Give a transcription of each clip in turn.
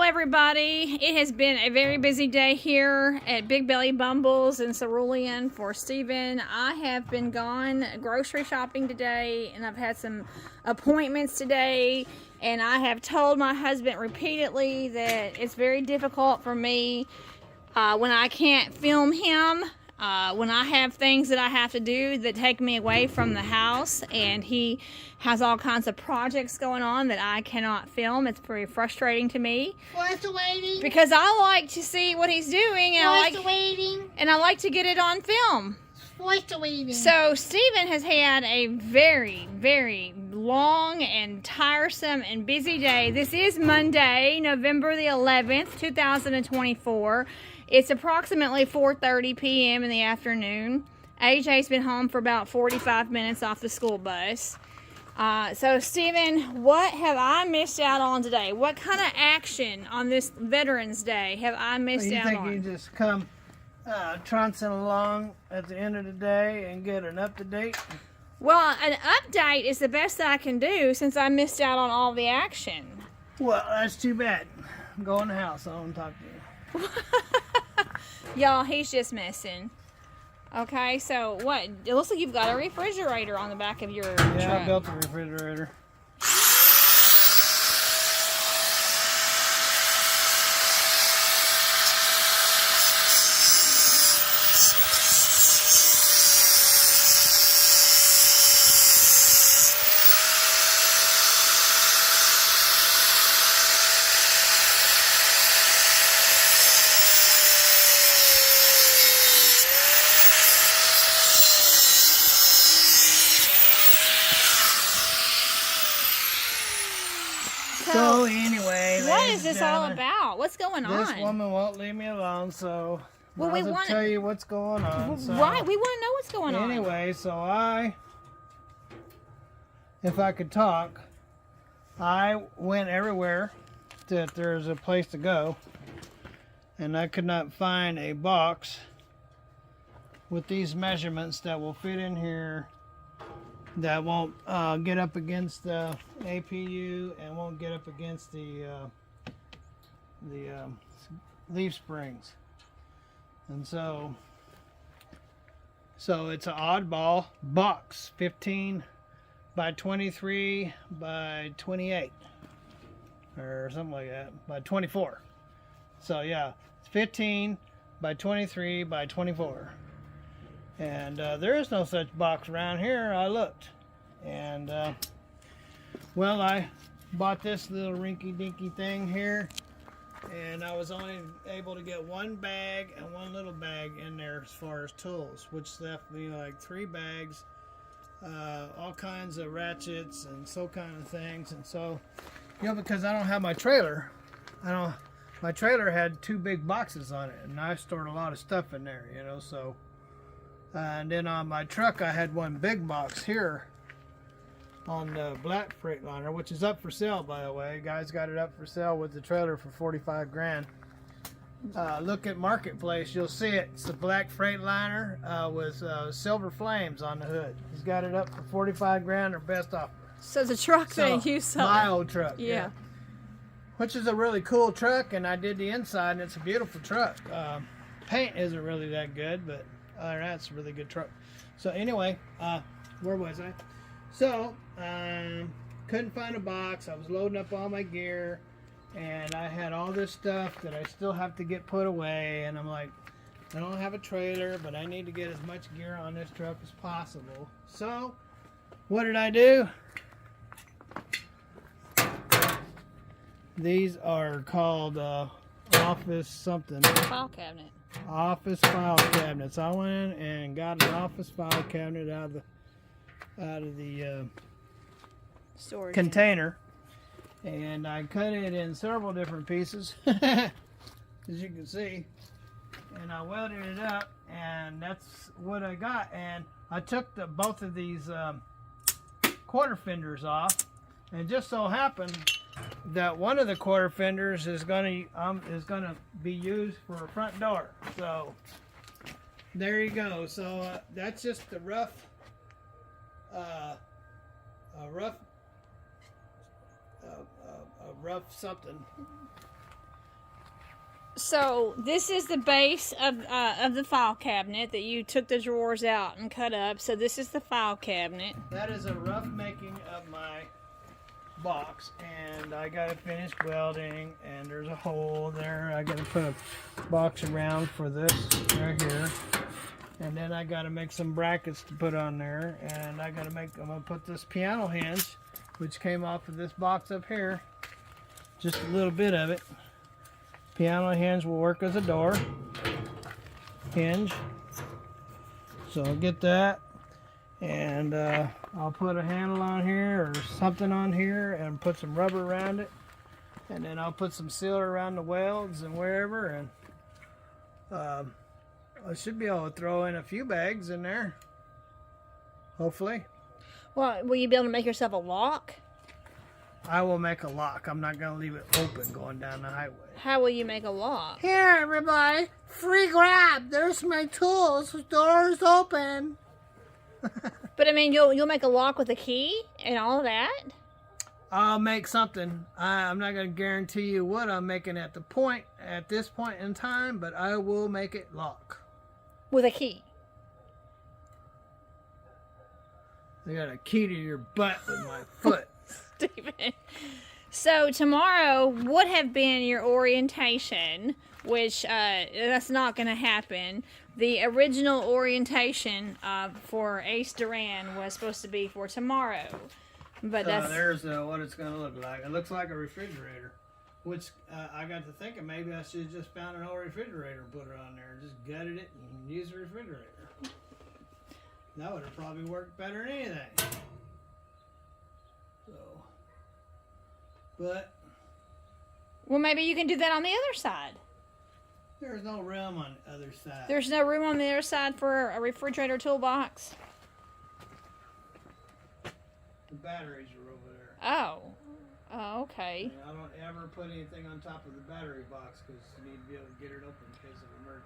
everybody. It has been a very busy day here at Big Belly Bumbles in Cerulean for Steven. I have been gone grocery shopping today, and I've had some appointments today, and I have told my husband repeatedly that it's very difficult for me when I can't film him, when I have things that I have to do that take me away from the house, and he has all kinds of projects going on that I cannot film. It's very frustrating to me. Frustrating. Because I like to see what he's doing, and I like to get it on film. Frustrating. So Steven has had a very, very long and tiresome and busy day. This is Monday, November the 11th, 2024. It's approximately 4:30 p.m. in the afternoon. AJ's been home for about 45 minutes off the school bus. So Steven, what have I missed out on today? What kind of action on this Veterans Day have I missed out on? You think you just come trouncing along at the end of the day and get an up-to-date? Well, an update is the best I can do since I missed out on all the action. Well, that's too bad. Go in the house. I don't want to talk to you. Y'all, he's just messing. Okay, so what? It looks like you've got a refrigerator on the back of your truck. Yeah, I built a refrigerator. So anyway, what is this all about? What's going on? This woman won't leave me alone, so well, we want to tell you what's going on. So, right, we want to know what's going on. Anyway, so if I could talk, I went everywhere that there's a place to go, and I could not find a box with these measurements that will fit in here, that won't get up against the APU and won't get up against the leaf springs. And so it's an oddball box, 15 by 23 by 28 or something like that, by 24. So yeah, it's 15 by 23 by 24. And there is no such box around here. I looked, and well, I bought this little rinky-dinky thing here, and I was only able to get one bag and one little bag in there as far as tools, which left me like 3 bags, all kinds of ratchets and so kind of things. And so, because I don't have my trailer, my trailer had 2 big boxes on it, and I stored a lot of stuff in there, so. And then on my truck, I had one big box here on the black Freightliner, which is up for sale, by the way. Guys got it up for sale with the trailer for 45 grand. Look at Marketplace, you'll see it. It's a black Freightliner with silver flames on the hood. He's got it up for 45 grand, or best offer. So the truck that you saw. My old truck. Yeah. Which is a really cool truck, and I did the inside, and it's a beautiful truck. Paint isn't really that good, but other than that, it's a really good truck. So anyway, where was I? So, couldn't find a box. I was loading up all my gear, and I had all this stuff that I still have to get put away, and I'm like, I don't have a trailer, but I need to get as much gear on this truck as possible. So, what did I do? These are called office something. File cabinet. Office file cabinets. I went in and got an office file cabinet out of the storage container, and I cut it in several different pieces, as you can see, and I welded it up, and that's what I got. And I took both of these quarter fenders off, and just so happened that one of the quarter fenders is gonna be used for a front door. So there you go. So that's just a rough something So this is the base of the file cabinet that you took the drawers out and cut up. So this is the file cabinet. That is a rough making of my box, and I got it finished welding, and there's a hole there. I got to put a box around for this right here, and then I got to make some brackets to put on there, and I'm gonna put this piano hinge, which came off of this box up here, just a little bit of it. Piano hinge will work as a door hinge, so I'll get that, and I'll put a handle on here or something on here and put some rubber around it, and then I'll put some sealer around the welds and wherever, and I should be able to throw in a few bags in there, hopefully. Well, will you be able to make yourself a lock? I will make a lock. I'm not going to leave it open going down the highway. How will you make a lock? Here, everybody. Free grab. There's my tools. Doors open. But I mean, you'll make a lock with a key and all of that? I'll make something. I'm not going to guarantee you what I'm making at this point in time, but I will make it lock. With a key? I got a key to your butt with my foot. Stephen. So tomorrow would have been your orientation, which that's not going to happen. The original orientation for Ace Duran was supposed to be for tomorrow, but there's what it's going to look like. It looks like a refrigerator, which I got to thinking maybe I should have just found an old refrigerator and put it on there, just gutted it and used the refrigerator. That would have probably worked better than anything. So, but well, maybe you can do that on the other side. There's no room on the other side. There's no room on the other side for a refrigerator toolbox? The batteries are over there. Oh, okay. And I don't ever put anything on top of the battery box because you need to be able to get it open in case of emergency.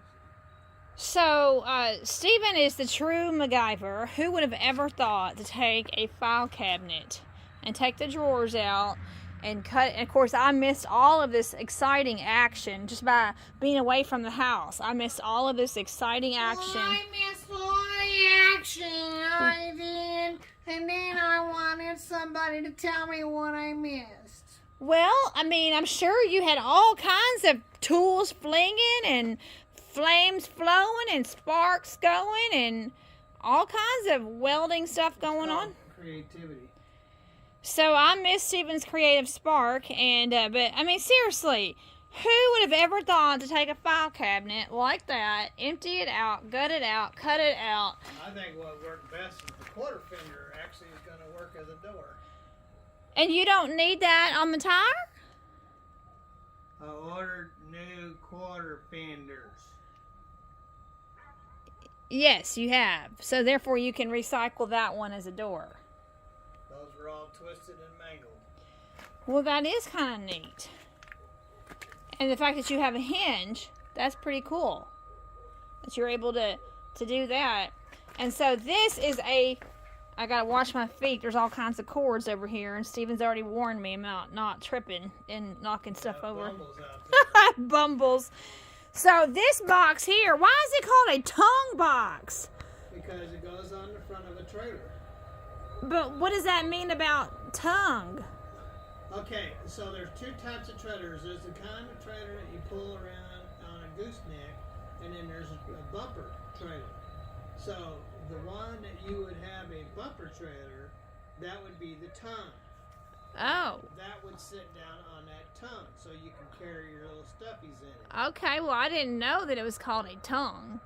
So, Stephen is the true MacGyver. Who would have ever thought to take a file cabinet and take the drawers out and cut it? And of course, I missed all of this exciting action just by being away from the house. I missed all of this exciting action. I missed all the action. I did. And then I wanted somebody to tell me what I missed. Well, I mean, I'm sure you had all kinds of tools flinging and flames flowing and sparks going and all kinds of welding stuff going on. Creativity. So I miss Stephen's creative spark, and but I mean, seriously, who would have ever thought to take a file cabinet like that, empty it out, gut it out, cut it out? I think what worked best is the quarter fender actually is going to work as a door. And you don't need that on the tire? I ordered new quarter fenders. Yes, you have. So therefore, you can recycle that one as a door. Those were all twisted and mangled. Well, that is kind of neat. And the fact that you have a hinge, that's pretty cool. That you're able to do that. And so this is I gotta wash my feet. There's all kinds of cords over here, and Stephen's already warned me about not tripping and knocking stuff over. Bumbles out there. Bumbles. So this box here, why is it called a tongue box? Because it goes on the front of a trailer. But what does that mean about tongue? Okay, so there's two types of trailers. There's the kind of trailer that you pull around on a gooseneck, and then there's a bumper trailer. So the one that you would have a bumper trailer, that would be the tongue. Oh. That would sit down on that tongue, so you can carry your little stuffies in it. Okay, well, I didn't know that it was called a tongue.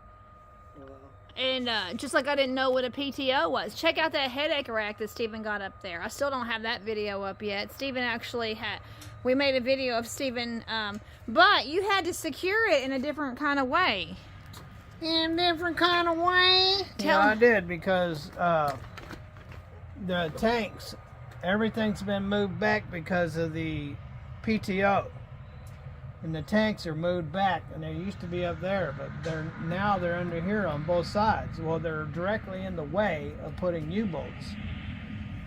Well, And just like I didn't know what a PTO was. Check out that headache rack that Stephen got up there. I still don't have that video up yet. Stephen actually we made a video of Stephen, but you had to secure it in a different kind of way. In a different kind of way? yeah, I did because the tanks, everything's been moved back because of the PTO. And the tanks are moved back, and they used to be up there, but now they're under here on both sides. Well, they're directly in the way of putting U-bolts.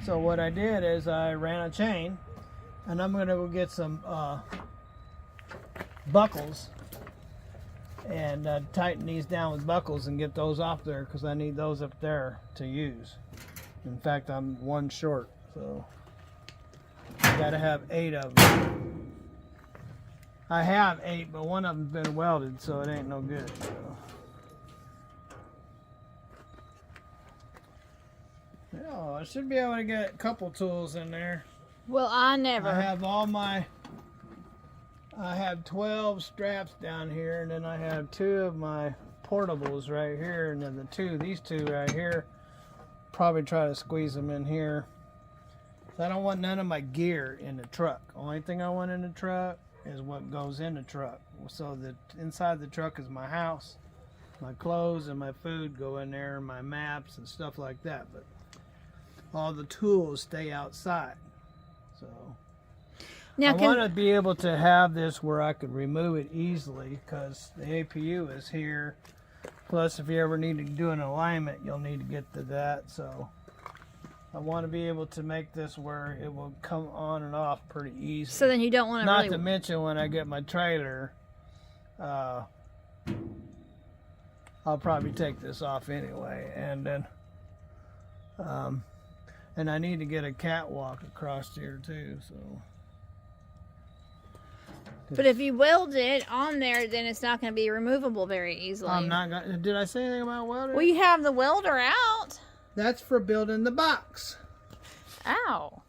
So what I did is I ran a chain, and I'm going to go get some buckles and tighten these down with buckles and get those off there because I need those up there to use. In fact, I'm one short, so I gotta have 8 of them. I have 8, but one of them's been welded, so it ain't no good. So. Yeah, I should be able to get a couple tools in there. Well, I never. I have 12 straps down here, and then I have 2 of my portables right here, and then these two right here, probably try to squeeze them in here. So I don't want none of my gear in the truck. Only thing I want in the truck is what goes in the truck. So the inside the truck is my house, my clothes and my food go in there, my maps and stuff like that. But all the tools stay outside. So Now, I want to be able to have this where I could remove it easily because the APU is here. Plus, if you ever need to do an alignment, you'll need to get to that. So I want to be able to make this where it will come on and off pretty easy. So then you don't want to Not to mention when I get my trailer, I'll probably take this off anyway. And then, and I need to get a catwalk across here too. So. But if you weld it on there, then it's not going to be removable very easily. I'm not gonna. Did I say anything about welding? Well, you have the welder out. That's for building the box. Ow.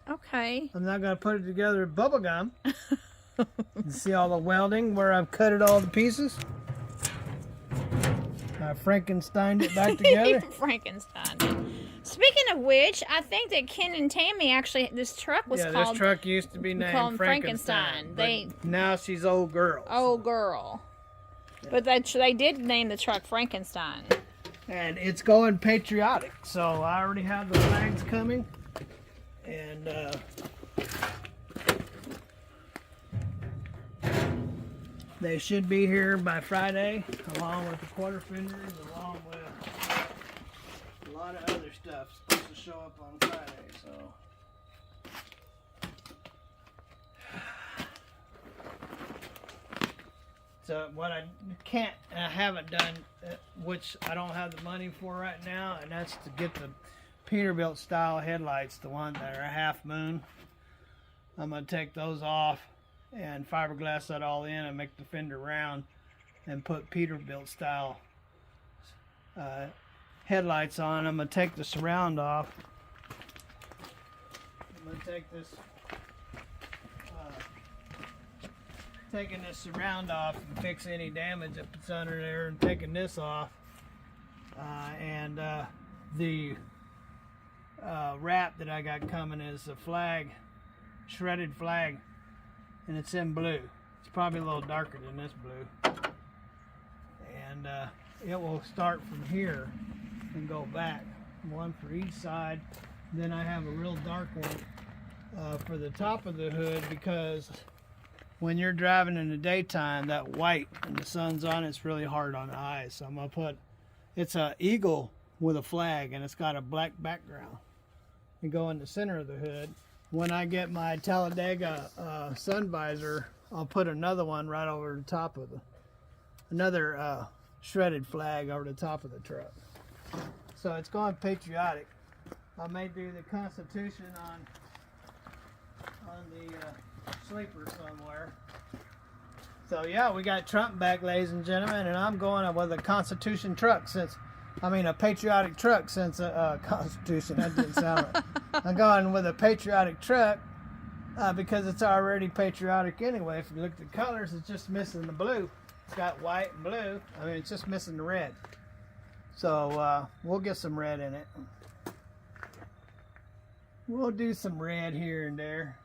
Okay. I'm not gonna put it together with bubble gum. You see all the welding where I've cut it all to pieces? I Frankensteined it back together. Frankenstein. Speaking of which, I think that Ken and Tammy actually, this truck was called... this truck used to be named Frankenstein. Now she's old girl. Old girl. Yeah. But they did name the truck Frankenstein. And it's going patriotic. So I already have the flags coming. And they should be here by Friday, along with the quarter fenders, along with a lot of other stuff supposed to show up on Friday. So what I can't and I haven't done, which I don't have the money for right now, and that's to get the Peterbilt style headlights, the one that are a half moon. I'm gonna take those off and fiberglass that all in and make the fender round and put Peterbilt style headlights on. I'm gonna take the surround off. I'm gonna take this taking this surround off and fix any damage that's under there, and taking this off, and the wrap that I got coming is a flag, shredded flag, and it's in blue. It's probably a little darker than this blue, and it will start from here and go back, one for each side. Then I have a real dark one for the top of the hood, because when you're driving in the daytime, that white and the sun's on it's really hard on the eyes. So I'm gonna put, it's a eagle with a flag, and it's got a black background, and go in the center of the hood. When I get my Talladega sun visor, I'll put another one right over the top of another shredded flag over the top of the truck. So it's going patriotic. I may do the Constitution on the sleeper somewhere. So yeah, we got Trump back, ladies and gentlemen, and I'm going with a Constitution truck a patriotic truck since Constitution. That didn't sound right. I'm going with a patriotic truck because it's already patriotic anyway. If you look at the colors, it's just missing the blue. It's got white and blue. I mean, it's just missing the red. So we'll get some red in it. We'll do some red here and there.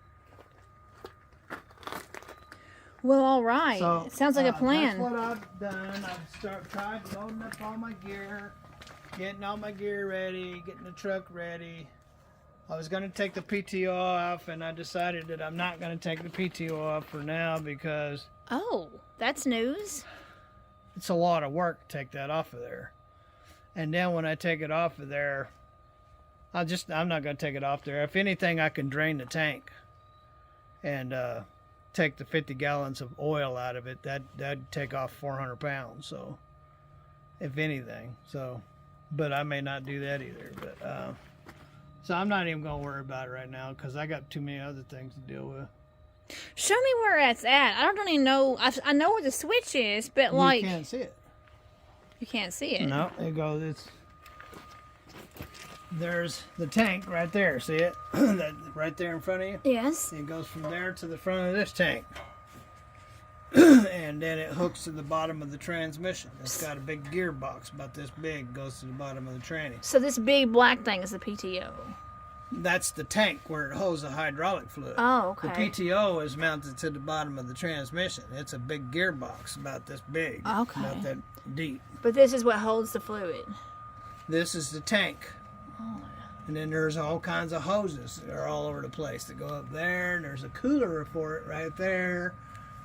Well, all right. So, it sounds like a plan. That's what I've done. I've tried loading up all my gear, getting all my gear ready, getting the truck ready. I was going to take the PTO off, and I decided that I'm not going to take the PTO off for now because... Oh, that's news. It's a lot of work to take that off of there. And then when I take it off of there, I'm not going to take it off there. If anything, I can drain the tank and take the 50 gallons of oil out of it, that'd take off 400 pounds. So, if anything, so, but I may not do that either. But so I'm not even gonna worry about it right now because I got too many other things to deal with. Show me where it's at. I don't even know. I know where the switch is, but like You can't see it. you can't see it. No, it goes. There's the tank right there. See it? That right there in front of you. Yes. It goes from there to the front of this tank. And then it hooks to the bottom of the transmission. It's got a big gearbox about this big, goes to the bottom of the tranny. So this big black thing is the PTO. That's the tank where it holds the hydraulic fluid. Oh, The okay. PTO is mounted to the bottom of the transmission. It's a big gearbox about this big. Okay. About that deep. But this is what holds the fluid. This is the tank. Oh. And then there's all kinds of hoses that are all over the place that go up there. And there's a cooler for it right there.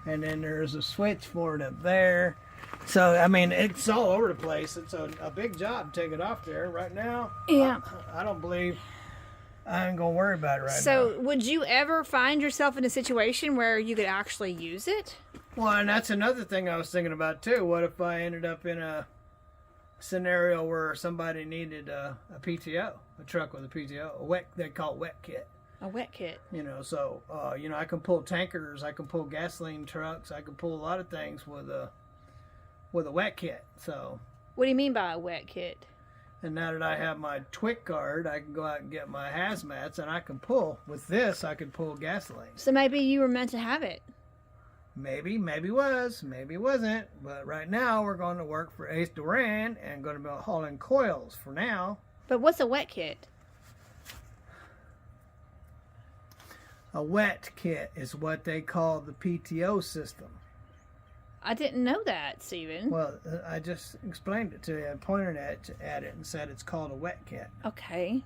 And then there's a switch for it up there. So, I mean, it's all over the place. It's a big job to take it off there right now. Yeah. I don't believe I ain't going to worry about it right now. So would you ever find yourself in a situation where you could actually use it? Well, and that's another thing I was thinking about, too. What if I ended up in a scenario where somebody needed a PTO, a truck with a PTO, they call it wet kit. A wet kit. You know, so, I can pull tankers, I can pull gasoline trucks, I can pull a lot of things with a wet kit. So, What do you mean by a wet kit? and now that I have my TWIC card, I can go out and get my hazmats, and I can pull. With this, I can pull gasoline. So maybe you were meant to have it. Maybe was, maybe wasn't. But right now, we're going to work for Ace Duran and going to be hauling coils for now. But what's a wet kit? A wet kit is what they call the PTO system. I didn't know that, Stephen. Well, I just explained it to you. I pointed at it and said it's called a wet kit. Okay.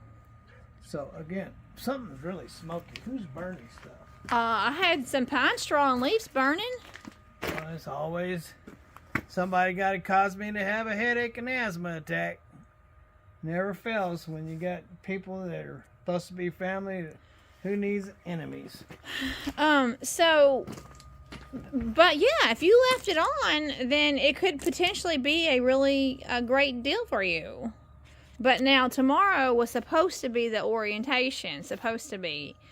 So, again, something's really smoky. Who's burning stuff? I had some pine straw and leaves burning. Well, it's always somebody got to cause me to have a headache and asthma attack. Never fails when you got people that are supposed to be family. Who needs enemies? But yeah, if you left it on, then it could potentially be a great deal for you. But now tomorrow was supposed to be the orientation,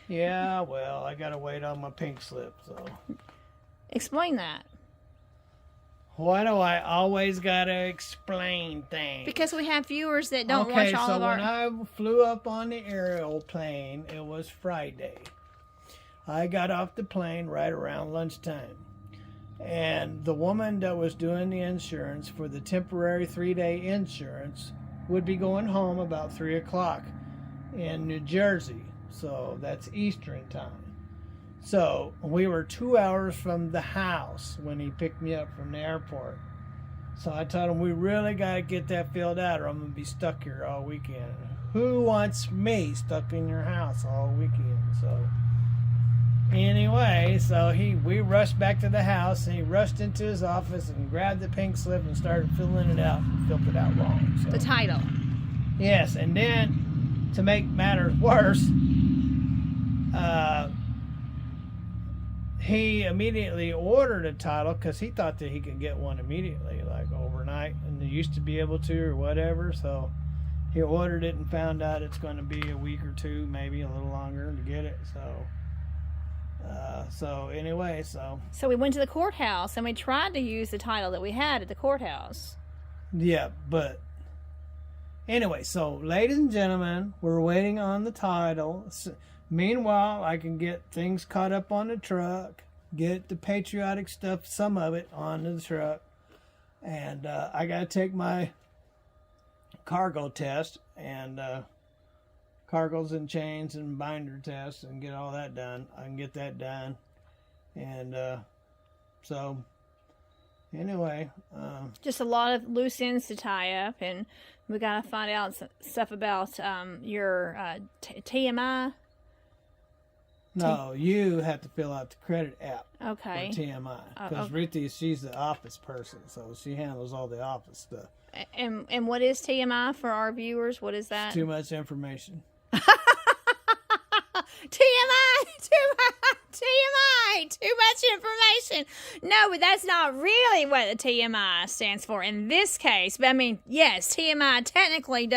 Yeah, well, I got to wait on my pink slip, so. Explain that. Why do I always got to explain things? Because we have viewers that don't watch all of our... Okay, so when I flew up on the aerial plane, it was Friday. I got off the plane right around lunchtime. And the woman that was doing the insurance for the temporary 3-day insurance would be going home about 3 o'clock in New Jersey. So that's Eastern time. So we were 2 hours from the house when he picked me up from the airport. So I told him, we really got to get that filled out or I'm going to be stuck here all weekend. Who wants me stuck in your house all weekend? So anyway, we rushed back to the house and he rushed into his office and grabbed the pink slip and started filling it out and filled it out wrong. So. The title. Yes, and then to make matters worse, he immediately ordered a title because he thought that he could get one immediately, like overnight, and they used to be able to or whatever. So he ordered it and found out it's going to be a week or two, maybe a little longer to get it. So we went to the courthouse and we tried to use the title that we had at the courthouse. Yeah, but anyway, so ladies and gentlemen, we're waiting on the title. Meanwhile, I can get things caught up on the truck, get the patriotic stuff, some of it, onto the truck. And I got to take my cargo test and cargos and chains and binder tests and get all that done. I can get that done. And so, anyway. Just a lot of loose ends to tie up, and we got to find out stuff about your TMI. No, you have to fill out the credit app Okay. for TMI. Because Ruthie, she's the office person, so she handles all the office stuff. And what is TMI for our viewers? What is that? Too much information. TMI! TMI, too much information. No, but that's not really what the TMI stands for in this case. But I mean, yes, TMI technically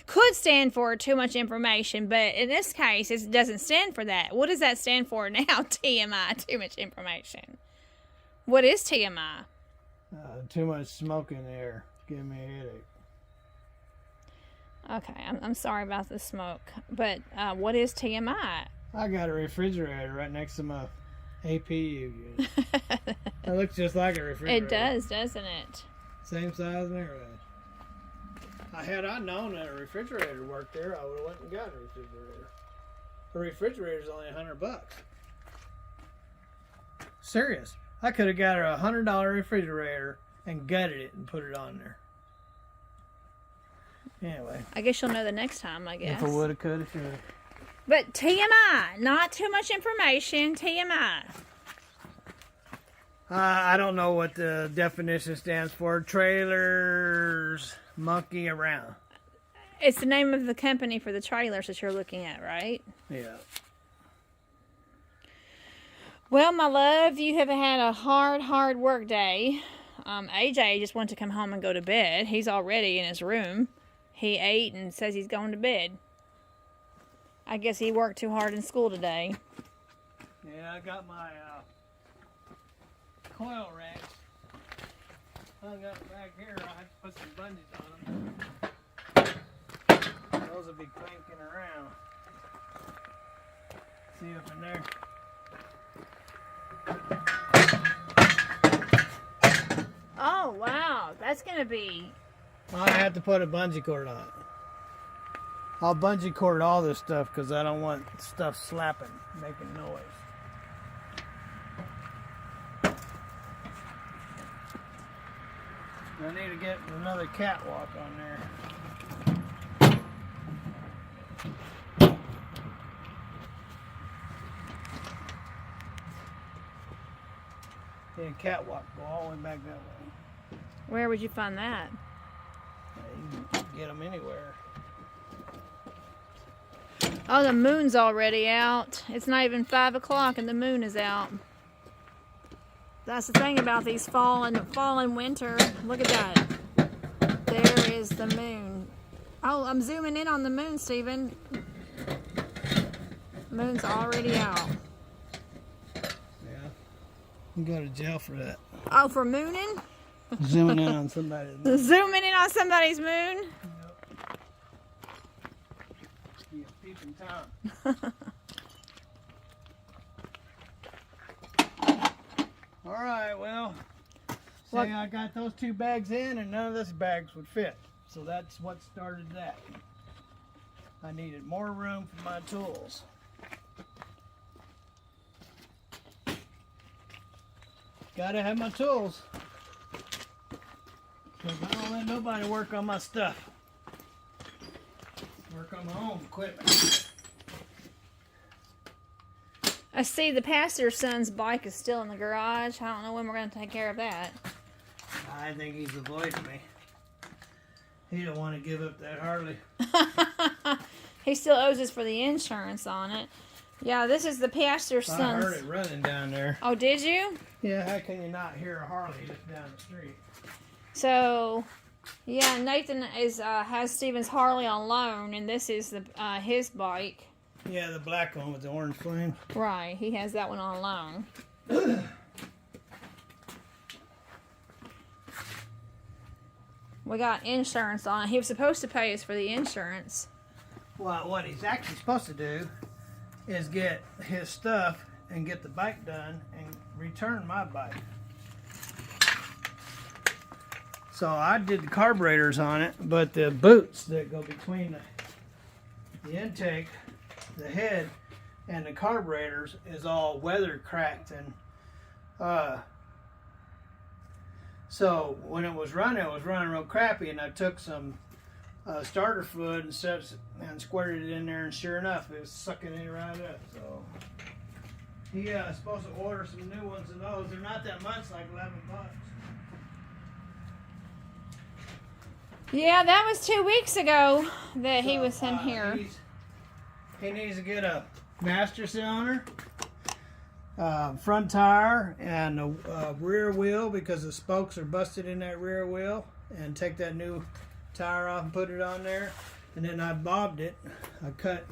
could stand for too much information, but in this case, it doesn't stand for that. What does that stand for now? TMI, too much information. What is TMI? Too much smoke in the air. Give me a headache. Okay, I'm sorry about the smoke, but what is TMI? I got a refrigerator right next to my APU unit. It looks just like a refrigerator. It does, doesn't it? Same size and everything. Had I known that a refrigerator worked there, I would have went and got a refrigerator. A refrigerator's only $100. Serious. I could have got a $100 refrigerator and gutted it and put it on there. Anyway. I guess you'll know the next time, I guess. If I woulda, coulda, shoulda. But TMI, not too much information, TMI. I don't know what the definition stands for. Trailers monkey around. It's the name of the company for the trailers that you're looking at, right? Yeah. Well, my love, you have had a hard work day. AJ just wanted to come home and go to bed. He's already in his room. He ate and says he's going to bed. I guess he worked too hard in school today. Yeah, I got my coil racks hung up back here. I have to put some bungees on them. Those will be clanking around. See up in there. Oh, wow. That's going to be... I have to put a bungee cord on it. I'll bungee cord all this stuff because I don't want stuff slapping, making noise. I need to get another catwalk on there. Yeah, catwalk, go all the way back that way. Where would you find that? You can get them anywhere. Oh, the moon's already out. It's not even 5 o'clock and the moon is out. That's the thing about these fall and winter. Look at that. There is the moon. Oh, I'm zooming in on the moon, Stephen. Moon's already out. Yeah. You can go to jail for that. Oh, for mooning? Zooming in on somebody's moon. Zooming in on somebody's moon? Yep. Be a peeping Tom. All right, well, say I got those 2 bags in and none of those bags would fit. So that's what started that. I needed more room for my tools. Gotta have my tools. Because I don't let nobody work on my stuff. Work on my own equipment. I see the pastor's son's bike is still in the garage. I don't know when we're going to take care of that. I think he's avoiding me. He don't want to give up that Harley. He still owes us for the insurance on it. Yeah, this is the pastor's son's. I heard it running down there. Oh, did you? Yeah, how can you not hear a Harley just down the street? So, yeah, Nathan has Steven's Harley on loan, and this is his bike. Yeah, the black one with the orange flame. Right, he has that one on loan. We got insurance on it. He was supposed to pay us for the insurance. Well, what he's actually supposed to do is get his stuff and get the bike done and return my bike. So I did the carburetors on it, but the boots that go between the intake, the head, and the carburetors is all weather cracked, and so when it was running real crappy, and I took some starter fluid and squirted it in there, and sure enough, it was sucking it right up. So he is supposed to order some new ones of those. They're not that much, like $11. Yeah, that was 2 weeks ago that he was in here. He needs to get a master cylinder, front tire and a rear wheel because the spokes are busted in that rear wheel, and take that new tire off and put it on there. And then I bobbed it. I cut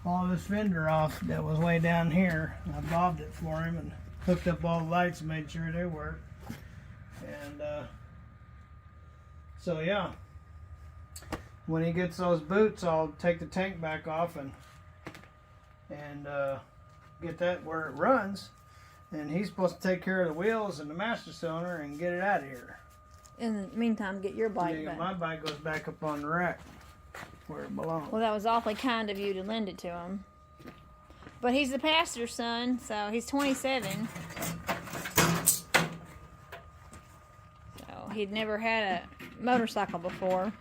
all this fender off that was way down here. I bobbed it for him and hooked up all the lights and made sure they worked. And so yeah, when he gets those boots, I'll take the tank back off and get that where it runs, and he's supposed to take care of the wheels and the master cylinder and get it out of here. In the meantime, get your bike back. My bike goes back up on the rack where it belongs. Well, that was awfully kind of you to lend it to him. But he's the pastor's son, so he's 27. So he'd never had a motorcycle before.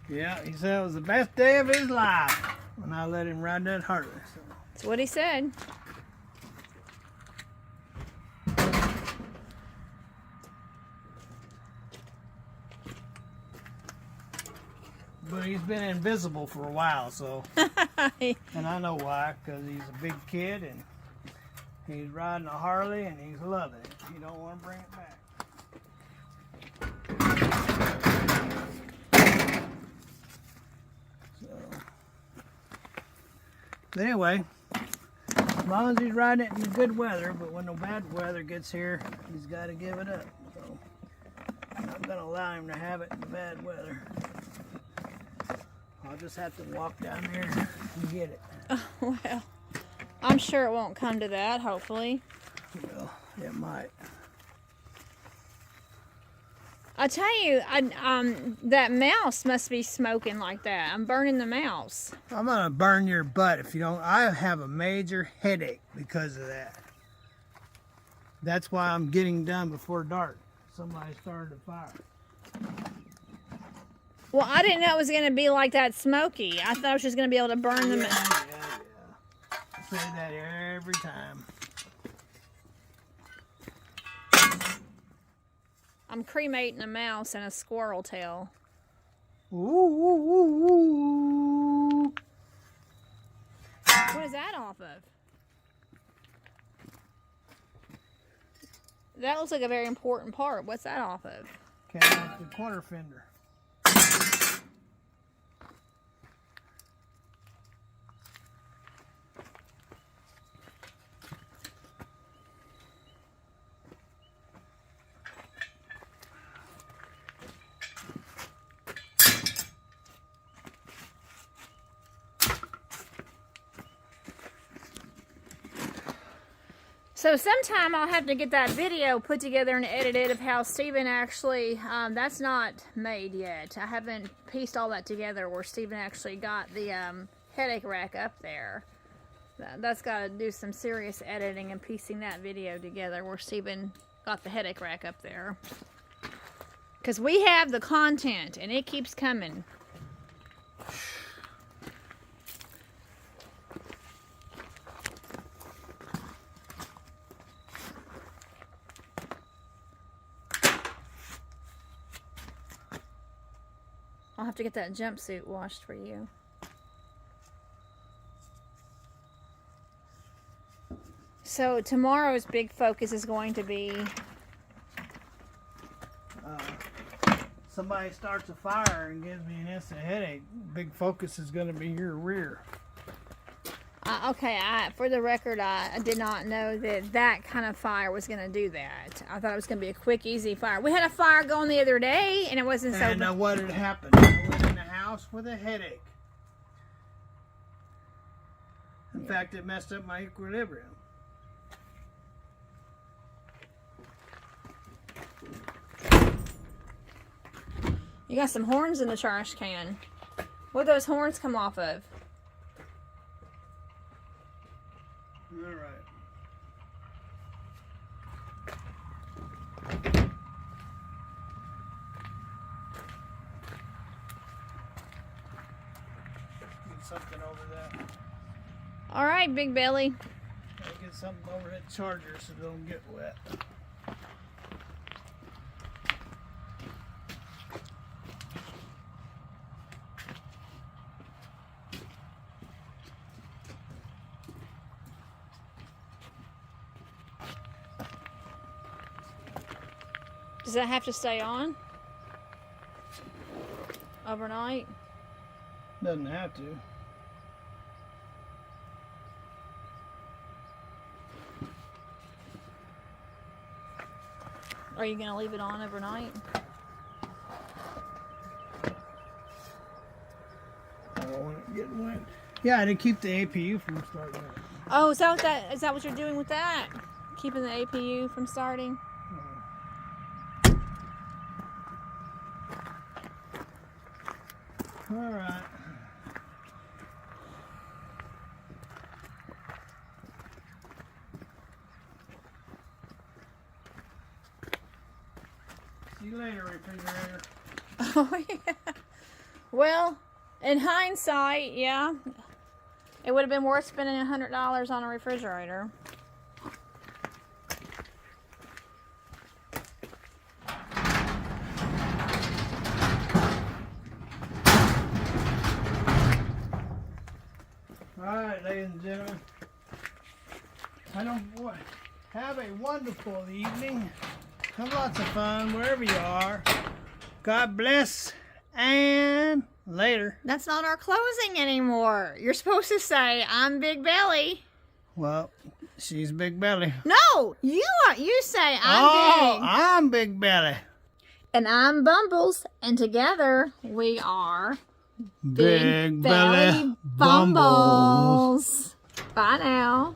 Yeah, he said it was the best day of his life when I let him ride that Harley. So. That's what he said. But he's been invisible for a while, so. And I know why, because he's a big kid and he's riding a Harley and he's loving it. He don't want to bring it back. But anyway, as long as he's riding it in the good weather, but when the bad weather gets here, he's got to give it up. So I'm not going to allow him to have it in the bad weather. I'll just have to walk down there and get it. Oh, well, I'm sure it won't come to that, hopefully. Well, it might. I tell you, that mouse must be smoking like that. I'm burning the mouse. I'm gonna burn your butt if you don't. I have a major headache because of that. That's why I'm getting done before dark. Somebody started a fire. Well, I didn't know it was going to be like that smoky. I thought I was just going to be able to burn them. Yeah. I say that every time. I'm cremating a mouse and a squirrel tail. Ooh, ooh, ooh, ooh. What is that off of? That looks like a very important part. What's that off of? Came off the quarter fender. So sometime I'll have to get that video put together and edited of how Stephen actually, that's not made yet. I haven't pieced all that together where Stephen actually got the headache rack up there. That's got to do some serious editing and piecing that video together where Stephen got the headache rack up there. Because we have the content and it keeps coming. I'll have to get that jumpsuit washed for you. So tomorrow's big focus is going to be... Somebody starts a fire and gives me an instant headache. Big focus is going to be your rear. Okay, for the record, I did not know that that kind of fire was going to do that. I thought it was going to be a quick, easy fire. We had a fire going the other day, and it wasn't so... And what had happened? I went in the house with a headache. In fact, it messed up my equilibrium. You got some horns in the trash can. What do those horns come off of? All right. Get something over that. All right, Big Belly. Get something over that charger so it don't get wet. Does that have to stay on overnight? Doesn't have to. Are you gonna leave it on overnight? I don't want it getting wet. Yeah, to keep the APU from starting up. Oh, is that what you're doing with that? Keeping the APU from starting? All right. See you later, refrigerator. Oh, yeah. Well, in hindsight, yeah, it would have been worth spending $100 on a refrigerator. All right, ladies and gentlemen. Have a wonderful evening. Have lots of fun wherever you are. God bless, and later. That's not our closing anymore. You're supposed to say, I'm Big Belly. Well, she's Big Belly. No, you say, Oh, I'm Big. I'm Big Belly. And I'm Bumbles, and together we are Big Belly Bumbles. Bumbles. Bye now.